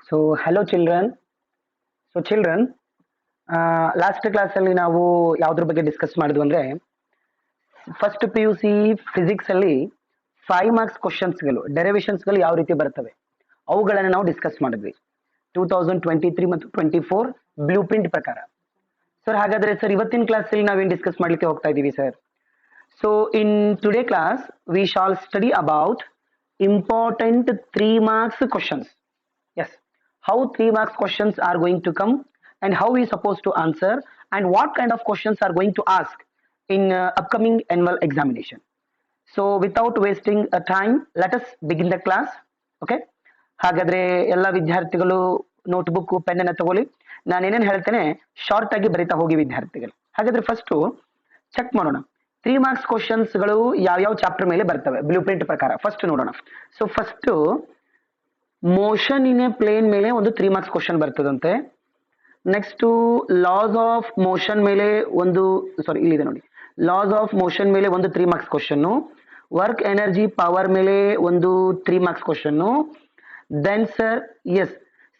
So, hello children. So, children, last ಕ್ಲಾಸಲ್ಲಿ ನಾವು ಯಾವುದ್ರ ಬಗ್ಗೆ ಡಿಸ್ಕಸ್ ಮಾಡಿದ್ವಿ ಅಂದರೆ ಫಸ್ಟ್ ಪಿ ಯು ಸಿ ಫಿಸಿಕ್ಸಲ್ಲಿ 5 ಮಾರ್ಕ್ಸ್ ಕ್ವಶನ್ಸ್ಗಳು ಡೆರಿವೇಷನ್ಸ್ಗಳು ಯಾವ ರೀತಿ ಬರ್ತವೆ ಅವುಗಳನ್ನು ನಾವು ಡಿಸ್ಕಸ್ ಮಾಡಿದ್ವಿ 2023 ಮತ್ತು 24 ಬ್ಲೂ ಪ್ರಿಂಟ್ ಪ್ರಕಾರ. ಸರ್ ಹಾಗಾದರೆ ಸರ್ ಇವತ್ತಿನ ಕ್ಲಾಸಲ್ಲಿ ನಾವೇನು ಡಿಸ್ಕಸ್ ಮಾಡಲಿಕ್ಕೆ ಹೋಗ್ತಾ ಇದ್ದೀವಿ sir? So in today class we shall study about important 3 marks questions. Yes, how 3 marks questions are going to come and how we supposed to answer and what kind of questions are going to ask in upcoming annual examination. So without wasting a time, let us begin the class. Okay, ಹಾಗಾದ್ರೆ ಎಲ್ಲ ವಿದ್ಯಾರ್ಥಿಗಳು notebook pen ಅನ್ನು ತಗೊಳ್ಳಿ. ನಾನು ಏನೇನು ಹೇಳ್ತೇನೆ short ಆಗಿ ಬರೀತಾ ಹೋಗಿ ವಿದ್ಯಾರ್ಥಿಗಳು. ಹಾಗಾದ್ರೆ ಫಸ್ಟ್ ಚೆಕ್ ಮಾಡೋಣ 3 marks ಕ್ವಶನ್ಸ್ಗಳು ಯಾವ ಚಾಪ್ಟರ್ ಮೇಲೆ ಬರ್ತವೆ ಬ್ಲೂ ಪ್ರಿಂಟ್ ಪ್ರಕಾರ. ಫಸ್ಟ್ ನೋಡೋಣ. So first motion in a plane ಮೇಲೆ ಒಂದು 3 marks ಕ್ವಶನ್ ಬರ್ತದಂತೆ. ನೆಕ್ಸ್ಟ್ ಲಾಸ್ ಆಫ್ ಮೋಷನ್ ಮೇಲೆ ಒಂದು ಇಲ್ಲಿದೆ ನೋಡಿ, ಲಾಸ್ ಆಫ್ ಮೋಷನ್ ಮೇಲೆ ಒಂದು 3 marks question, work energy power ಮೇಲೆ ಒಂದು 3 marks question, then sir S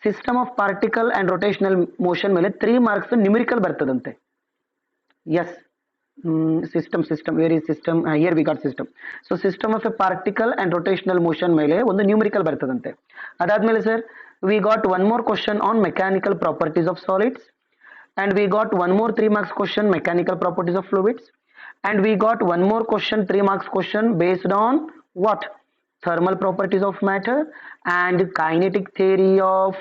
system of particle and rotational motion ಮೇಲೆ 3 marks ನ್ಯೂಮರಿಕಲ್ ಬರ್ತದಂತೆ. S system where is system, here we got system. So system of a particle and rotational motion ಮೇಲೆ ಒಂದು numerical ಬರ್ತದಂತೆ. ಅದಾದ್ಮೇಲೆ sir we got one more question on mechanical properties of solids and we got one more 3 marks question mechanical properties of fluids and we got one more question 3 marks question based on what? Thermal properties of matter and kinetic theory of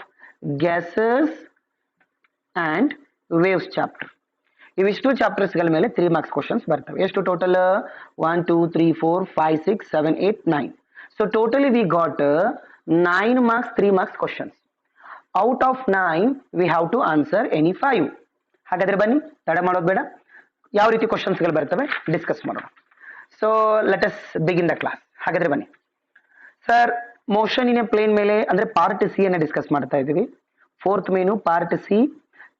gases and waves chapter. ಇವಿಷ್ಟು ಚಾಪ್ಟರ್ಸ್ಗಳ ಮೇಲೆ 3 marks questions ಬರ್ತವೆ. ಎಷ್ಟು total? 1 2 3 4 5 6 7 8 9. So totally we got 9 marks 3 marks questions. Out of 9 we have to answer any 5. ಹಾಗಾದ್ರೆ ಬನ್ನಿ, ತಡ ಮಾಡೋದು ಬೇಡ, ಯಾವ ರೀತಿ ಕ್ವಶನ್ಸ್ಗಳು ಬರ್ತವೆ ಡಿಸ್ಕಸ್ ಮಾಡೋಣ. So let us begin the class. ಹಾಗಾದ್ರೆ ಬನ್ನಿ sir, motion in a plane ಮೇಲೆ ಅಂದ್ರೆ ಪಾರ್ಟ್ ಸಿ ಅನ್ನ ಡಿಸ್ಕಸ್ ಮಾಡ್ತಾ ಇದ್ದೀವಿ. 4th ಮೇನು ಪಾರ್ಟ್ ಸಿ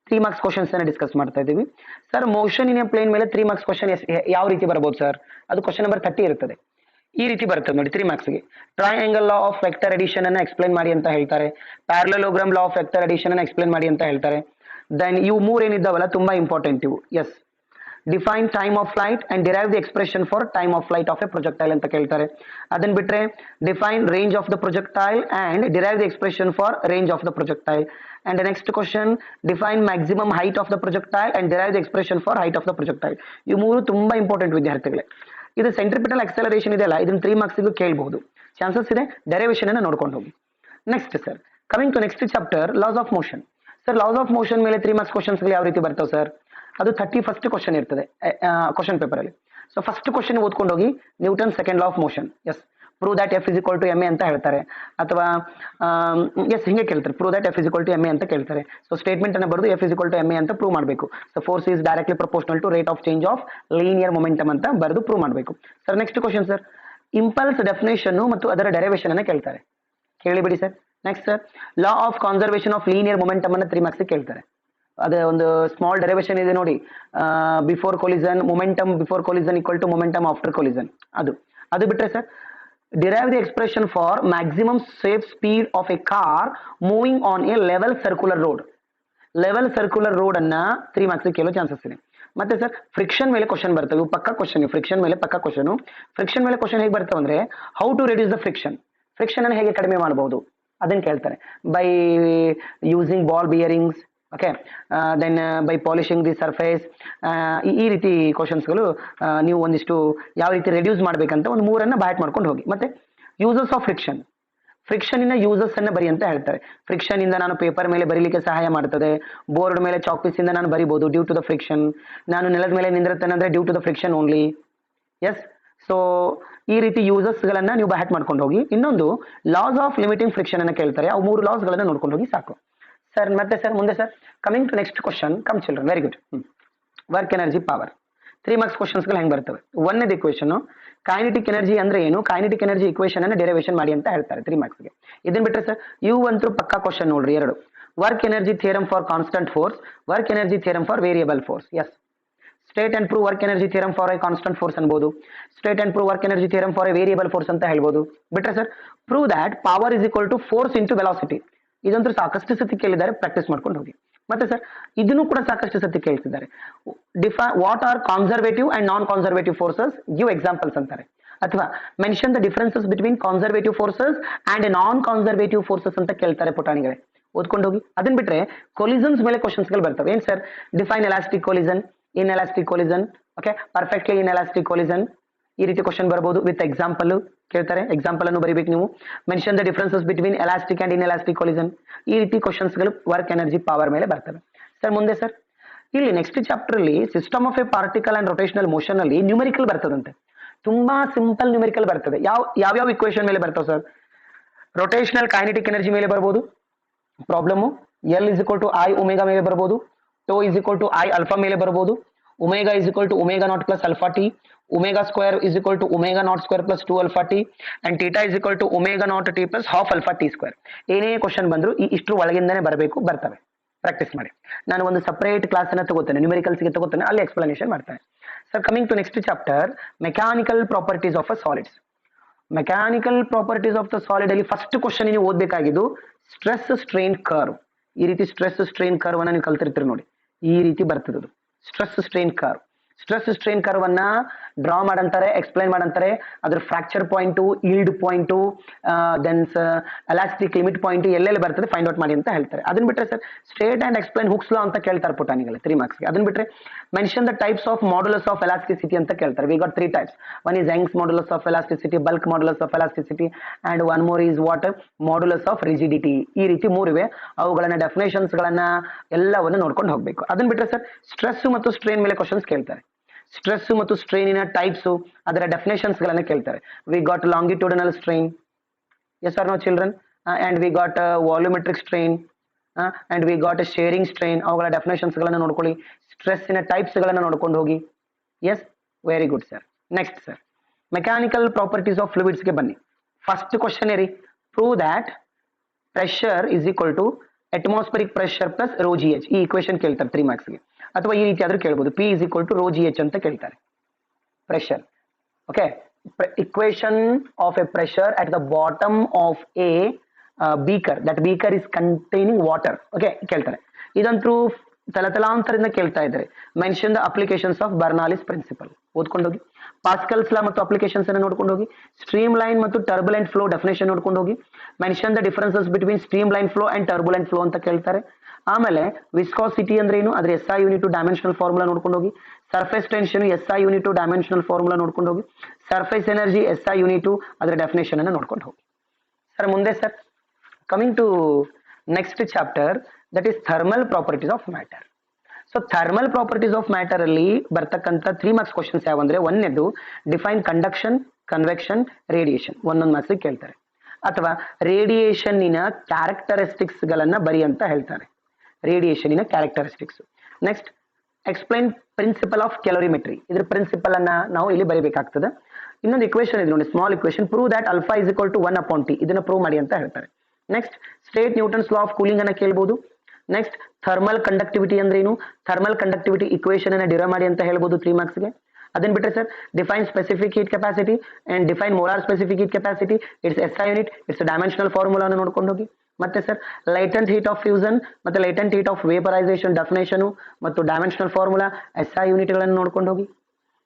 3 marks ಕ್ವಶನ್ಸ್ ಅನ್ನ ಡಿಸ್ಕಸ್ ಮಾಡ್ತಾ ಇದ್ದೀವಿ. Sir motion in a plane ಮೇಲೆ 3 marks ಕ್ವಶನ್ ಯಾವ ರೀತಿ ಬರಬಹುದು ಸರ್? ಅದು ಕ್ವಶನ್ ನಂಬರ್ 30 ಇರ್ತದೆ. ಈ ರೀತಿ ಬರ್ತದೆ ನೋಡಿ 3 marksಗೆ. Triangle law of vector addition ಅನ್ನ ಎಕ್ಸ್ಪ್ಲೈನ್ ಮಾಡಿ ಅಂತ ಹೇಳ್ತಾರೆ. Parallelogram law of vector addition ಅನ್ನ ಎಕ್ಸ್ಪ್ಲೈನ್ ಮಾಡಿ ಅಂತ ಹೇಳ್ತಾರೆ. ದೆನ್ ಇವು 3 ಏನಿದ್ದಾವಲ್ಲ ತುಂಬಾ ಇಂಪಾರ್ಟೆಂಟ್ ಇವು. Yes, define time of flight and derive the expression for time of flight of a projectile ಅಂತ ಕೇಳ್ತಾರೆ. ಅದನ್ನ ಬಿಟ್ರೆ define range of the projectile and derive the expression for range of the projectile. And the next question, define maximum height of the projectile and derive the expression for height of the projectile. ಇವು 3 ತುಂಬಾ important ವಿದ್ಯಾರ್ಥಿಗಳೇ. ಇದು centripetal acceleration ಇದೆಯಲ್ಲ, ಇದನ್ನ 3 marks ಕೇಳಬಹುದು, chances ಇದೆ. Derivation ಅನ್ನ ನೋಡ್ಕೊಂಡು ಹೋಗಿ. Next sir, coming to next chapter, laws of motion. Sir laws of motion ಮೇಲೆ 3 marks ಕ್ವಶನ್ಸ್ಗಳು ಯಾವ ರೀತಿ ಬರ್ತಾವೆ ಸರ್? ಅದು 31st ಕ್ವಶನ್ ಇರ್ತದೆ ಕ್ವಶನ್ ಪೇಪರ್ ಅಲ್ಲಿ. ಸೊ ಫಸ್ಟ್ ಕ್ವಶನ್ ಓದ್ಕೊಂಡು ಹೋಗಿ, Newton second law of motion. Yes, prove that F is equal to M A ಅಂತ ಹೇಳ್ತಾರೆ, ಅಥವಾ ಎಸ್ ಹಿಂಗೆ ಕೇಳ್ತಾರೆ, prove that F is equal to M A ಅಂತ ಕೇಳ್ತಾರೆ. ಸೊ ಸ್ಟೇಟ್ಮೆಂಟ್ ಅನ್ನ ಬರೆದು F is equal to M A ಅಂತ ಪ್ರೂವ್ ಮಾಡಬೇಕು. So force is directly proportional to rate of change of linear momentum ಅಂತ ಬರೆದು ಪ್ರೂವ್ ಮಾಡಬೇಕು. Sir next question sir, impulse definition ಮತ್ತು ಅದರ ಡೆರಿವೇಷನ್ ಅನ್ನ ಕೇಳ್ತಾರೆ. ಕೇಳಿಬಿಡಿ sir. Next sir, law of conservation of linear momentum ಅನ್ನ 3 marks ಕೇಳ್ತಾರೆ. ಅದೇ ಒಂದು ಸ್ಮಾಲ್ ಡೆರಿವೇಷನ್ ಇದೆ ನೋಡಿ, before collision momentum before collision equal to momentum after collision. ಅದು ಬಿಟ್ರೆ sir, derive the expression for maximum safe speed of a car moving on a level circular road. Level circular road ಅನ್ನ 3 marks ಕೇಳೋ chances ಇದೆ. ಮತ್ತೆ sir friction ಮೇಲೆ question ಬರ್ತವೆ, ಪಕ್ಕ question. Friction ಮೇಲೆ ಪಕ್ಕ ಕ್ವಶನ್. ಫ್ರಿಕ್ಷನ್ ಮೇಲೆ ಕ್ವಶನ್ ಹೇಗೆ ಬರ್ತವೆ ಅಂದ್ರೆ, how to reduce the friction, friction ಅನ್ನು ಹೇಗೆ ಕಡಿಮೆ ಮಾಡಬಹುದು ಅದನ್ನ ಕೇಳ್ತಾರೆ. By using ball bearings, okay, then by polishing the surface. ಈ ರೀತಿ ಕ್ವಶನ್ಸ್ಗಳು ನೀವು ಒಂದಿಷ್ಟು ಯಾವ ರೀತಿ ರೆಡ್ಯೂಸ್ ಮಾಡ್ಬೇಕಂತ ಒಂದು 3 ಬ್ಯಾಟ್ ಮಾಡ್ಕೊಂಡು ಹೋಗಿ. ಮತ್ತೆ ಯೂಸಸ್ ಆಫ್ ಫ್ರಿಕ್ಷನ್, ಫ್ರಿಕ್ಷನ್ ಇನ ಯೂಸಸ್ ಅನ್ನ ಬರಿ ಅಂತ ಹೇಳ್ತಾರೆ. ಫ್ರಿಕ್ಷನ್ ಇಂದ ನಾನು ಪೇಪರ್ ಮೇಲೆ ಬರೀಲಿಕ್ಕೆ ಸಹಾಯ ಮಾಡ್ತದೆ, ಬೋರ್ಡ್ ಮೇಲೆ ಚಾಕ್ಪೀಸ್ ಇಂದ ನಾನು ಬರಿಬಹುದು ಡ್ಯೂ ಟು ದ ಫ್ರಿಕ್ಷನ್. ನಾನು ನೆಲದ ಮೇಲೆ ನಿಂದಿರುತ್ತೇನೆ ಅಂದ್ರೆ due to the friction only. Yes, so ಈ ರೀತಿ ಯೂಸಸ್ ಗಳನ್ನ ನೀವು ಬ್ಯಾಟ್ ಮಾಡ್ಕೊಂಡು ಹೋಗಿ. ಇನ್ನೊಂದು ಲಾಸ್ ಆಫ್ ಲಿಮಿಟಿಂಗ್ ಫ್ರಿಕ್ಷನ್ ಅನ್ನ ಕೇಳ್ತಾರೆ. ಅವು 3 ಲಾಸ್ ಗಳನ್ನ ನೋಡ್ಕೊಂಡು ಹೋಗಿ ಸಾಕು ಸರ್. ಮತ್ತೆ ಸರ್ ಮುಂದೆ sir, coming to next question, come children, very good. Work energy power 3 marks ಕ್ವಶನ್ಸ್ಗಳು ಹೆಂಗೆ ಬರ್ತವೆ? ಒಂದನೇದು ಇಕ್ವೇಶನ್, ಕೈನೆಟಿಕ್ ಎನರ್ಜಿ ಅಂದ್ರೆ ಏನು, ಕೈನೆಟಿಕ್ ಎನರ್ಜಿ ಇಕ್ವೇಶನ್ ಅನ್ನ ಡೆರಿವೇಷನ್ ಮಾಡಿ ಅಂತ ಹೇಳ್ತಾರೆ 3 marksಗೆ. ಇದನ್ನ ಬಿಟ್ಟರೆ ಸರ್ ಇವು ಅಂತೂ ಪಕ್ಕಾ ಕ್ವಶನ್ ನೋಡ್ರಿ 2. Work energy theorem for constant force, work energy theorem for variable force. Yes, state and prove work energy theorem for a constant force ಅನ್ಬೋದು, state and prove work energy theorem for a variable force ಅಂತ ಹೇಳ್ಬೋದು. ಬಿಟ್ರೆ sir prove that power is equal to force into velocity. ಇದಂತೂ ಸಾಕಷ್ಟು ಸತಿ ಕೇಳಿದ್ದಾರೆ, practice ಮಾಡ್ಕೊಂಡು ಹೋಗಿ. ಮತ್ತೆ ಸರ್ ಇದನ್ನು ಕೂಡ ಸಾಕಷ್ಟು ಸತಿ ಕೇಳ್ತಿದ್ದಾರೆ. What are conservative and non conservative forces, give examples ಅಂತಾರೆ. ಅಥವಾ mention the differences between conservative forces and non conservative forces ಅಂತ ಕೇಳ್ತಾರೆ ಪುಟಾಣಿಗಳೇ, ಓದ್ಕೊಂಡು ಹೋಗಿ. ಅದನ್ನ ಬಿಟ್ರೆ ಕೊಲಿಸನ್ಸ್ ಮೇಲೆ ಕ್ವಶನ್ಸ್ ಗಳು ಬರ್ತವೆ. ಏನ್ ಸರ್, ಡಿಫೈನ್ ಎಲಾಸ್ಟಿಕ್ ಕೊಲಿಸನ್, ಇನ್ ಎಲಾಸ್ಟಿಕ್ ಕೊಲಿಸನ್, ಓಕೆ, ಪರ್ಫೆಕ್ಟ್ಲಿ ಇನ್ ಎಲಾಸ್ಟಿಕ್ ಕೊಲಿಸನ್, ಈ ರೀತಿ ಕ್ವಶನ್ ಬರಬಹುದು. ವಿತ್ ಎಕ್ಸಾಂಪಲ್ ಕೇಳ್ತಾರೆ, ಎಕ್ಸಾಂಪಲ್ ಅನ್ನು ಬರೀಬೇಕು ನೀವು. Mention the differences between elastic and in elastic collision, ಈ ರೀತಿ ಕ್ವಶನ್ಸ್ ಗಳು ವರ್ಕ್ ಎನರ್ಜಿ ಪವರ್ ಮೇಲೆ ಬರ್ತವೆ. ಸರ್ ಮುಂದೆ ಸರ್, ಇಲ್ಲಿ ನೆಕ್ಸ್ಟ್ ಚಾಪ್ಟರ್ ಅಲ್ಲಿ system of A particle and rotational motion ಅಲ್ಲಿ ನ್ಯೂಮೆರಿಕಲ್ ಬರ್ತದಂತೆ. ತುಂಬಾ ಸಿಂಪಲ್ ನ್ಯೂಮೆರಿಕಲ್ ಬರ್ತದೆ. ಯಾವ್ಯಾವ ಇಕ್ವೇಶನ್ ಮೇಲೆ ಬರ್ತಾವ ಸರ್? ರೊಟೇಷನಲ್ ಕೈನೆಟಿಕ್ ಎನರ್ಜಿ ಮೇಲೆ ಬರ್ಬೋದು problem, L is equal to I omega ಮೇಲೆ ಬರ್ಬೋದು, tau is equal to I alpha ಮೇಲೆ ಬರ್ಬೋದು, omega is equal to omega naught plus alpha T, omega square is equal to omega naught square plus 2 alpha T, and theta is equal to omega naught T plus half alpha T square. ಏನೇ question ಬಂದ್ರು ಈ ಇಷ್ಟ್ರ ಒಳಗಿಂದನೇ ಬರಬೇಕು, ಬರ್ತವೆ. Practice ಮಾಡಿ. ನಾನು ಒಂದು separate class ಅನ್ನ ತಗೋತೇನೆ, ನ್ಯೂಮೆರಿಕಲ್ಸ್ ಗೆ ತಗೋತೇನೆ, ಅಲ್ಲಿ ಎಕ್ಸ್ಪ್ಲನೇಷನ್ ಮಾಡ್ತೇನೆ. Sir coming to next chapter, mechanical properties of a solids. Mechanical properties of the solid ಅಲ್ಲಿ ಫಸ್ಟ್ ಕ್ವಶನ್ ನೀವು ಓದಬೇಕಾಗಿದ್ದು ಸ್ಟ್ರೆಸ್ ಸ್ಟ್ರೈನ್ ಕರ್ವ್. ಈ ರೀತಿ ಸ್ಟ್ರೆಸ್ ಸ್ಟ್ರೈನ್ ಕರ್ವ್ ಅನ್ನ ನೀವು ಕಲ್ತಿರ್ತೀರಿ ನೋಡಿ, ಈ ರೀತಿ ಬರ್ತದೆ stress strain curve. Stress strain curve ಅನ್ನ ಡ್ರಾ ಮಾಡಂತಾರೆ, ಎಕ್ಸ್ಪ್ಲೈನ್ ಮಾಡಂತಾರೆ. ಅದ್ರ fracture point, yield point, then elastic limit point ಎಲ್ಲೆಲ್ಲಿ ಬರ್ತದೆ ಫೈಂಡ್ ಔಟ್ ಮಾಡಿ ಅಂತ ಹೇಳ್ತಾರೆ. ಅದನ್ನ ಬಿಟ್ರೆ sir state and explain Hooke's law ಅಂತ ಕೇಳ್ತಾರೆ ಪುಟಾಣಿಗಳು 3 ಮಾರ್ಕ್ಸ್ಗೆ. ಅದನ್ನ ಬಿಟ್ರೆ mention the types of modulus of elasticity ಅಂತ ಕೇಳ್ತಾರೆ. We got 3 types. One is Young's modulus of elasticity, bulk modulus of elasticity, and one more is what modulus of rigidity. ಈ ರೀತಿ 3 ಇವೆ. ಅವುಗಳನ್ನ ಡೆಫಿನೇಷನ್ಸ್ ಗಳನ್ನ ಎಲ್ಲವನ್ನು ನೋಡ್ಕೊಂಡು ಹೋಗ್ಬೇಕು. ಅದನ್ನ ಬಿಟ್ರೆ ಸರ್ ಸ್ಟ್ರೆಸ್ ಮತ್ತು ಸ್ಟ್ರೈನ್ ಮೇಲೆ ಕ್ವಶನ್ಸ್ ಕೇಳ್ತಾರೆ. ಸ್ಟ್ರೆಸ್ ಮತ್ತು ಸ್ಟ್ರೈನಿನ ಟೈಪ್ಸ್, ಅದರ ಡೆಫಿನೇಷನ್ಸ್ ಗಳನ್ನ ಕೇಳ್ತಾರೆ. We got longitudinal strain, yes or no children, and we got volumetric strain, and we got shearing strain. ಅವುಗಳ ಡೆಫಿನೇಷನ್ಸ್ ಗಳನ್ನ ನೋಡ್ಕೊಳ್ಳಿ. ಸ್ಟ್ರೆಸ್ಸಿನ ಟೈಪ್ಸ್ ಗಳನ್ನ ನೋಡ್ಕೊಂಡು ಹೋಗಿ. Yes, very good sir. Next sir, mechanical properties of fluids ಗೆ ಬನ್ನಿ. ಫಸ್ಟ್ ಕ್ವಶನ್ ರೀ, prove that pressure is equal to atmospheric pressure plus rho g h. ಈ ಇಕ್ವೇಶನ್ ಕೇಳ್ತಾರೆ 3 ಮಾರ್ಕ್ಸ್ಗೆ. ಅಥವಾ ಈ ರೀತಿ ಆದ್ರೂ ಕೇಳಬಹುದು, p is equal to rho g h ಅಂತ ಕೇಳ್ತಾರೆ. Pressure, okay, equation of a pressure at the bottom of a beaker, that beaker is containing water. Okay, ಕೇಳ್ತಾರೆ. ಇದಂತೂ ತಲತಲಾಂತರದಿಂದ ಕೇಳ್ತಾ ಇದ್ದಾರೆ. Mention the applications of Bernoulli's principle, ಓದ್ಕೊಂಡು ಹೋಗಿ. Pascal's law ಮತ್ತು ಅಪ್ಲಿಕೇಶನ್ಸ್ ಅನ್ನು ನೋಡ್ಕೊಂಡು ಹೋಗಿ. ಸ್ಟ್ರೀಮ್ ಲೈನ್ ಮತ್ತು ಟರ್ಬುಲೆಂಟ್ ಫ್ಲೋ ಡೆಫಿನೇಷನ್ ನೋಡ್ಕೊಂಡು ಹೋಗಿ. Mention the differences between streamline flow and turbulent flow ಅಂತ ಕೇಳ್ತಾರೆ. ಆಮೇಲೆ ವಿಸ್ಕಾಸಿಟಿ ಅಂದ್ರೆ ಏನು, ಅದ್ರ S I unit dimensional formula ನೋಡ್ಕೊಂಡು ಹೋಗಿ. Surface tension S I unit dimensional formula ನೋಡ್ಕೊಂಡು ಹೋಗಿ. Surface energy S I unit, ಅದರ ಡೆಫಿನೇಷನ್ ಅನ್ನು ನೋಡ್ಕೊಂಡು ಹೋಗಿ. ಸರ್ ಮುಂದೆ sir, coming to next chapter, that is thermal properties of matter. So thermal properties of matter ಅಲ್ಲಿ ಬರ್ತಕ್ಕಂಥ 3 ಮಾರ್ಕ್ಸ್ ಕ್ವಶನ್ಸ್ ಯಾವಂದ್ರೆ, ಒಂದನೇದು ಡಿಫೈನ್ ಕಂಡಕ್ಷನ್, ಕನ್ವೆಕ್ಷನ್, ರೇಡಿಯೇಷನ್. ಒಂದೊಂದು ಮಾರ್ಕ್ಸ್ ಕೇಳ್ತಾರೆ. ಅಥವಾ ರೇಡಿಯೇಷನ್ನಿನ ಕ್ಯಾರೆಕ್ಟರಿಸ್ಟಿಕ್ಸ್ ಗಳನ್ನ ಬರಿ ಅಂತ ಹೇಳ್ತಾರೆ. ರೇಡಿಯೇಷನ್ನಿನ characteristics. Next explain principle of calorimetry. ಇದ್ರ ಪ್ರಿನ್ಸಿಪಲ್ ಅನ್ನ ನಾವು ಇಲ್ಲಿ ಬರೀಬೇಕಾಗ್ತದೆ. ಇನ್ನೊಂದು ಇಕ್ವೇಶನ್ ಇದೆ ನೋಡಿ, small equation, prove that alpha is equal to 1/T. ಇದನ್ನ ಪ್ರೂವ್ ಮಾಡಿ ಅಂತ ಹೇಳ್ತಾರೆ. Next state Newton's law of cooling ಅನ್ನ ಕೇಳಬಹುದು. ನೆಕ್ಸ್ಟ್ ಥರ್ಮಲ್ ಕಂಡಕ್ಟಿವಿಟಿ ಅಂದ್ರೆ ಏನು, ಥರ್ಮಲ್ ಕಂಡಕ್ಟಿವಿಟಿ ಇಕ್ವೇಶನ್ ಅನ್ನ ಡಿರೈವ್ ಮಾಡಿ ಅಂತ ಹೇಳ್ಬೋದು 3 ಮಾರ್ಕ್ಸ್ಗೆ. ಅದನ್ನ ಬಿಟ್ಟರೆ sir define specific heat capacity and define molar specific heat capacity, its S I unit, its dimensional formula ನೋಡ್ಕೊಂಡು ಹೋಗಿ. ಮತ್ತೆ sir latent heat of fusion ಮತ್ತೆ ಲೈಟೆಂಟ್ ಹೀಟ್ ಆಫ್ ವೇಪರೈಸೇಷನ್ ಡೆಫಿನೇಷನ್ ಮತ್ತು dimensional formula, S I unit ಗಳನ್ನು ನೋಡ್ಕೊಂಡು ಹೋಗಿ.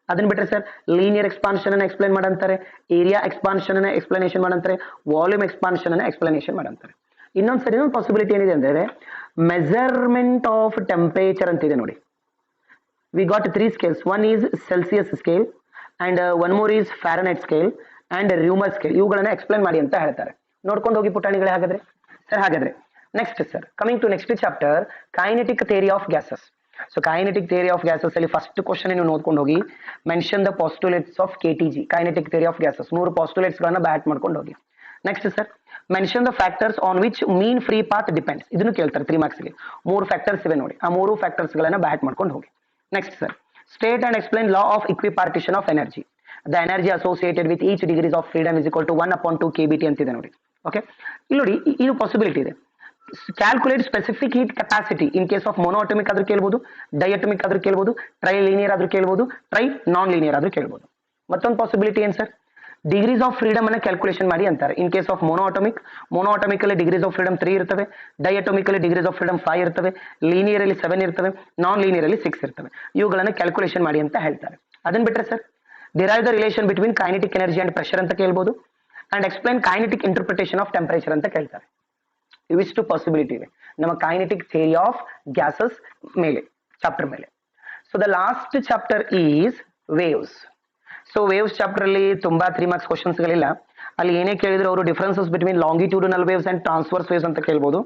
ಅದನ್ನ ಬಿಟ್ಟರೆ ಸರ್ ಲೀನಿಯರ್ ಎಕ್ಸ್ಪಾನ್ಷನ್ ಅನ್ನ ಎಕ್ಸ್ಪ್ಲೈನ್ ಮಾಡಂತಾರೆ, ಏರಿಯಾ ಎಕ್ಸ್ಪಾನ್ಷನ್ ಅನ್ನ ಎಕ್ಸ್ಪ್ಲನೇಷನ್ ಮಾಡಂತಾರೆ, ವಾಲ್ಯೂಮ್ ಎಕ್ಸ್ಪಾನ್ಷನ್ ಅನ್ನ ಎಕ್ಸ್ಪ್ಲನೇಷನ್ ಮಾಡಂತಾರೆ. ಇನ್ನೊಂದು ಸರಿ ಇನ್ನೊಂದು ಪಾಸಿಬಿಲಿಟಿ ಏನಿದೆ ಅಂದ್ರೆ ಮೆಜರ್ಮೆಂಟ್ ಆಫ್ ಟೆಂಪರೇಚರ್ ಅಂತಿದೆ ನೋಡಿ. we got 3 scales. One is Celsius scale and one more is Fahrenheit scale and Reaumur scale. ಇವುಗಳನ್ನ ಎಕ್ಸ್ಪ್ಲೈನ್ ಮಾಡಿ ಅಂತ ಹೇಳ್ತಾರೆ. ನೋಡ್ಕೊಂಡು ಹೋಗಿ ಪುಟಾಣಿಗಳೇ. ಹಾಗಾದ್ರೆ ಸರ್, ಹಾಗಾದ್ರೆ next sir, coming to next chapter, kinetic theory of gases. So kinetic theory of gases ಅಲ್ಲಿ ಫಸ್ಟ್ ಕ್ವಶನ್ ನೀವು ನೋಡ್ಕೊಂಡು ಹೋಗಿ. Mention the postulates of KTG, kinetic theory of gases. 3 postulates ಗಳನ್ನ ಬ್ಯಾಟ್ ಮಾಡ್ಕೊಂಡು ಹೋಗಿ. Next sir, mention the factors on which mean free path depends. ಇದನ್ನು ಕೇಳ್ತಾರೆ 3 ಮಾರ್ಕ್ಸ್ಗೆ. 3 ಫ್ಯಾಕ್ಟರ್ಸ್ ಇವೆ ನೋಡಿ, ಆ 3 ಫ್ಯಾಕ್ಟರ್ಸ್ ಗಳನ್ನ ಬ್ಯಾಟ್ ಮಾಡ್ಕೊಂಡು ಹೋಗಿ. Next sir, state and explain law of equipartition of energy. The energy associated with each degrees of freedom is equal to 1/2 kBT ಅಂತಿದೆ ನೋಡಿ. ಓಕೆ, ಇಲ್ಲಿ ನೋಡಿ ಇದು ಪಾಸಿಬಿಲಿಟಿ ಇದೆ. Calculate specific heat capacity in case of monoatomic ಆದ್ರೂ ಕೇಳ್ಬೋದು, ಡೈಅಟಮಿಕ್ ಆದ್ರೂ ಕೇಳ್ಬೋದು, ಟ್ರೈ ಲೀನಿಯರ್ ಆದ್ರೂ ಕೇಳ್ಬೋದು, ಟ್ರೈ ನಾನ್ ಲೀನಿಯರ್ ಆದ್ರೂ ಕೇಳ್ಬೋದು. ಮತ್ತೊಂದು ಪಾಸಿಬಿಲಿಟಿ ಏನ್ ಸರ್, ಡಿಗ್ರೀಸ್ ಆಫ್ ಫ್ರೀಡಮ್ ಅನ್ನ ಕ್ಯಾಲ್ಕುಲೇಷನ್ ಮಾಡಿ ಅಂತಾರೆ. ಇನ್ ಕೇಸ್ ಆಫ್ ಮೊನೋಅಟಮಿಕ್ ಅಲ್ಲಿ ಡಿಗ್ರೀಸ್ ಆಫ್ ಫ್ರೀಡಮ್ 3 ಇರ್ತವೆ, ಡೈಅಟಮಿಕ್ ಅಲ್ಲಿ ಡಿಗ್ರೀಸ್ ಆಫ್ ಫ್ರೀಡಮ್ 5 ಇರ್ತವೆ, ಲೀನಿಯರ್ ಅಲ್ಲಿ 7 ಇರ್ತವೆ, ನಾನ್ ಲೀನಿಯರ್ ಅಲ್ಲಿ 6 ಇರ್ತವೆ. ಇವುಗಳನ್ನ ಕ್ಯಾಲ್ಕುಲೇಷನ್ ಮಾಡಿ ಅಂತ ಹೇಳ್ತಾರೆ. ಅದನ್ನ ಬಿಟ್ರೆ sir derive the relation between kinetic energy and pressure ಅಂತ ಕೇಳ್ಬೋದು, and explain kinetic interpretation of temperature ಅಂತ ಕೇಳ್ತಾರೆ. ಇವಿಷ್ಟು ಪಾಸಿಬಿಲಿಟಿ ಇವೆ ನಮ್ಮ ಕೈನೆಟಿಕ್ ಥಿಯರಿ ಆಫ್ ಗ್ಯಾಸಸ್ ಮೇಲೆ ಚಾಪ್ಟರ್ ಮೇಲೆ. So the last chapter is waves. So waves chapter ಅಲ್ಲಿ ತುಂಬಾ 3 ಮಾರ್ಕ್ಸ್ ಕ್ವಶನ್ಸ್ ಗಳಿಲ್ಲ. ಅಲ್ಲಿ ಏನೇ ಕೇಳಿದ್ರು ಅವರು differences between longitudinal waves and transverse waves ಅಂತ ಕೇಳ್ಬೋದು.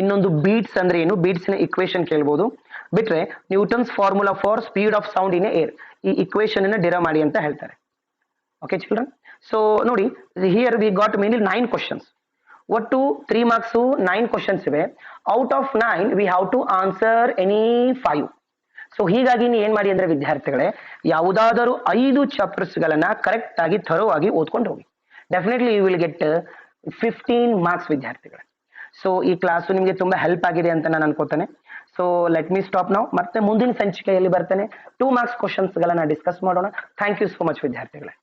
ಇನ್ನೊಂದು ಬೀಟ್ಸ್ ಅಂದ್ರೆ ಏನು, ಬೀಟ್ಸ್ ನ ಇಕ್ವೇಶನ್ ಕೇಳ್ಬೋದು. ಬಿಟ್ರೆ Newton's formula for speed of sound in air, ಈ ಇಕ್ವೇಶನ್ ಅನ್ನ ಡಿರೈವ್ ಮಾಡಿ ಅಂತ ಹೇಳ್ತಾರೆ. ಓಕೆ ಚಿಲ್ಡ್ರನ್, ಸೊ ನೋಡಿ here we got mainly 9 questions. ಒಟ್ಟು 3 ಮಾರ್ಕ್ಸ್ 9 ಕ್ವಶನ್ಸ್ ಇವೆ. Out of 9 we have to answer any 5. So ಹೀಗಾಗಿ ನೀವು ಏನ್ ಮಾಡಿ ಅಂದ್ರೆ ವಿದ್ಯಾರ್ಥಿಗಳೇ, ಯಾವುದಾದರೂ 5 ಚಾಪ್ಟರ್ಸ್ ಗಳನ್ನ ಕರೆಕ್ಟ್ ಆಗಿ ಥರೋ ಆಗಿ ಓದ್ಕೊಂಡು ಹೋಗಿ. Definitely you will get 15 marks ವಿದ್ಯಾರ್ಥಿಗಳೇ. ಸೊ ಈ ಕ್ಲಾಸು ನಿಮಗೆ ತುಂಬಾ ಹೆಲ್ಪ್ ಆಗಿದೆ ಅಂತ ನಾನು ಅನ್ಕೋತೇನೆ. So let me stop now. ಮತ್ತೆ ಮುಂದಿನ ಸಂಚಿಕೆಯಲ್ಲಿ ಬರ್ತೇನೆ 2 ಮಾರ್ಕ್ಸ್ ಕ್ವಶನ್ಸ್ ಗಳನ್ನ ಡಿಸ್ಕಸ್ ಮಾಡೋಣ. ಥ್ಯಾಂಕ್ ಯು ಸೋ ಮಚ್ ವಿದ್ಯಾರ್ಥಿಗಳೇ.